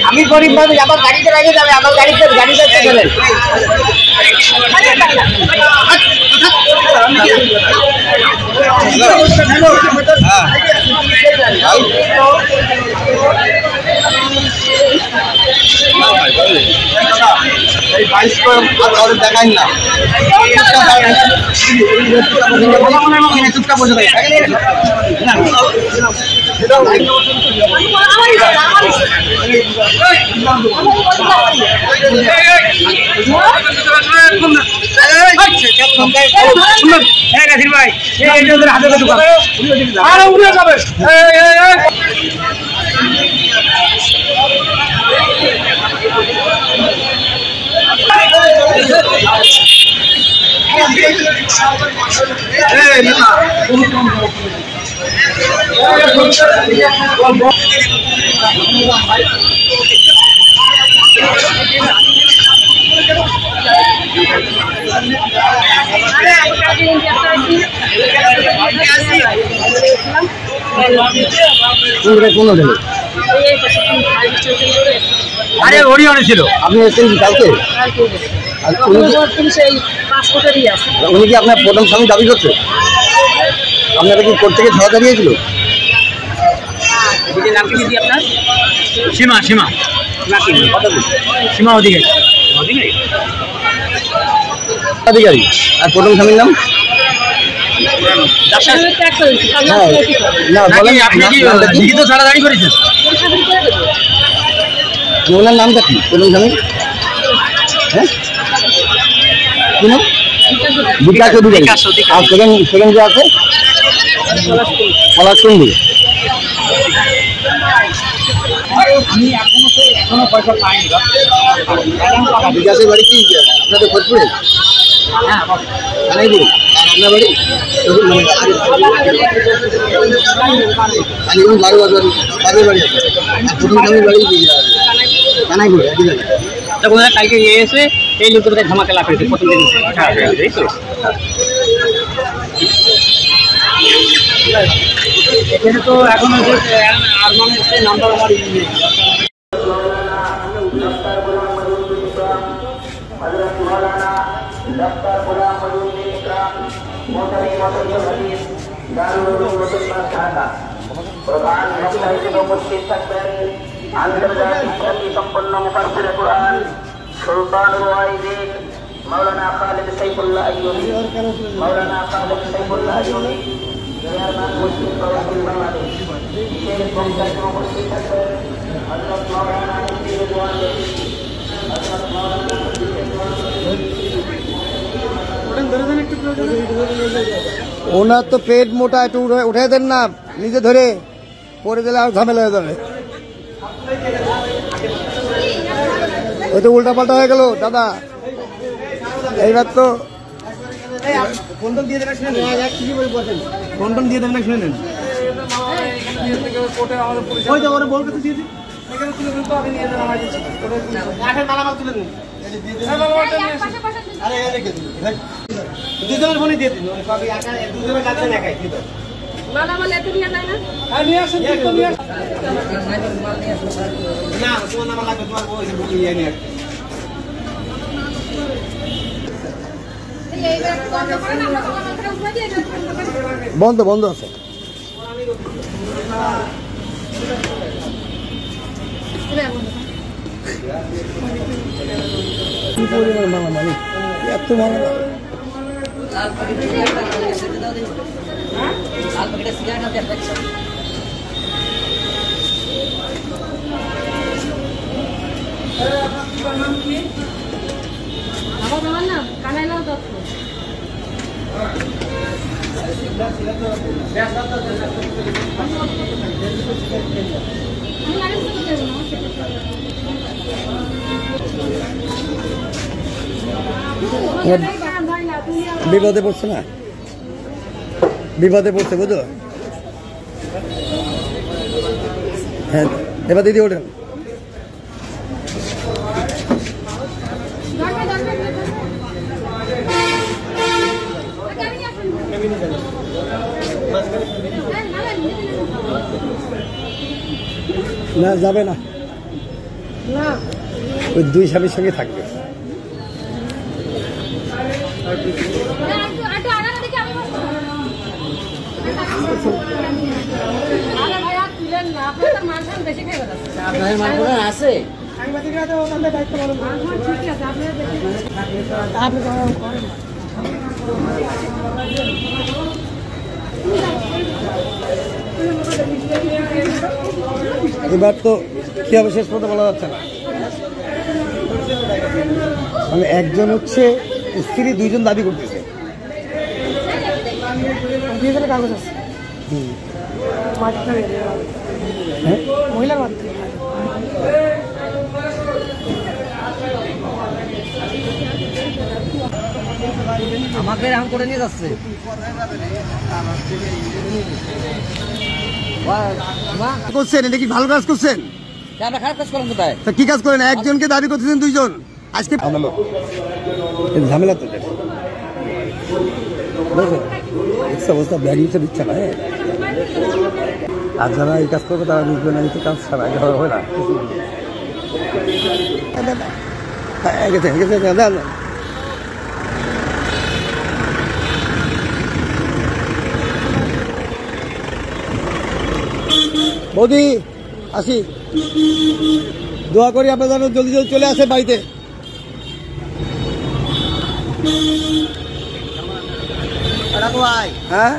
আমি গরিব মানুষ, আমার গাড়িতে লাগে যাবে, আমার গাড়িতে চলেন। দেখাই না চুপটা বসে ভাই আরে ওড়ি ছিল আপনি এসেছেন কালকে? উনি কি আপনার প্রথম স্বামী দাবি করছে? আপনারা কি কোর্ট থেকে ছাড়া দাঁড়িয়েছিল? আপনার সীমা সীমা সীমা অধিকারী অধিকারী আর প্রথম স্বামীর নাম? ওনার নামটা কি প্রথম স্বামী? হ্যাঁ কি নাম? বিকাশ অধিকারী। আর সেকেন্ড যে আছে পলাশকুন্ডি। বিকাশের বাড়ি কি আপনাদের ফরিদপুরে? কানাইপুরে। আর আপনার বাড়ি বাড়ির বাড়ি আছে। আর প্রথম স্বামীর বাড়ি কানাইপুরে একই জায়গায়। তখন কালকে এসে এই লোকের ধামাকা লাভ করেছে প্রথম দিন। এখানে তো এখন আর মানে নাম্বার আমার প্রধান বক্তা হিসেবে উপস্থিত থাকবেন আন্তর্জাতিক খ্যাতি সম্পন্ন মুফাসসিরে কুরআন সুলতানুল ওয়াইজিন মাওলানা খালিদ সাইফুল্লাহ আইয়ুবী। মাওলানা খালিদ সাইফুল্লাহ আইয়ুবী চেয়ারম্যান মুসলিম কাউন্সিল বাংলাদেশ। বিশেষ বক্তা হিসেবে উপস্থিত থাকবেন হযরত মাওলানা মুফতি রিজওয়ান রশিদ। হযরত মাওলানা মুফতি রিজওয়ান ওনার তো পেট মোটা, একটু উঠে দেন না, নিজে ধরে পরে দিলে আর ঝামেলা হয়ে যাবে। ওই তো উল্টা পাল্টা হয়ে গেল দাদা। এইবার তো কন্ডম দিয়ে দেবেন, শুনে নেন। কন্ডম দিয়ে দেবেন, শুনে নেন। ওই তো ওরা বলতে দিয়ে দিন, এখানে তুলে দিন তো আপনি নিয়ে যান। আমার এখন মালামাল তুলে দিন। আরে রেখে দিন, দুজনের ফোনে দিয়ে দিন। সবই একা দুজনের কাছে একাই দিত। মালামাল এত নিয়ে যায় না? আর নিয়ে আসেন, তো নিয়ে আসেন। না তোমার নাম লাগবে, তোমার ওই বুকি নিয়ে নিয়ে বন্ধ বন্ধ আছে। এত ভালো বিপদে পড়ছে না, বিপদে পড়ছে বুঝো। হ্যাঁ এবার দিদি ওঠেন। না যাবে না, ওই দুই স্বামীর সঙ্গে থাকবে। আছে এবার তো কি হবে শেষ পর্যন্ত বলা যাচ্ছে না। মানে একজন হচ্ছে স্ত্রী, দুইজন দাবি করতেছে। কাগজ আছে মহিলার মাধ্যমে আমাকে এরকম করে নিয়ে যাচ্ছে। করছেন এটা কি ভালো কাজ করছেন? আমরা খারাপ কাজ করলাম কোথায়? তা কি কাজ করেন? একজনকে দাবি করতেছেন দুইজন। আজকে ঝামেলা তো অবস্থা ব্যাগিংটা দিচ্ছে না। আর যারা এই কাজ করবে তারা বুঝবে না, এই তো কাজ ছাড়া হয় না। বৌদি আসি, দোয়া করি আপনার যেন জলদি জলদি চলে আসে বাড়িতে। হ্যাঁ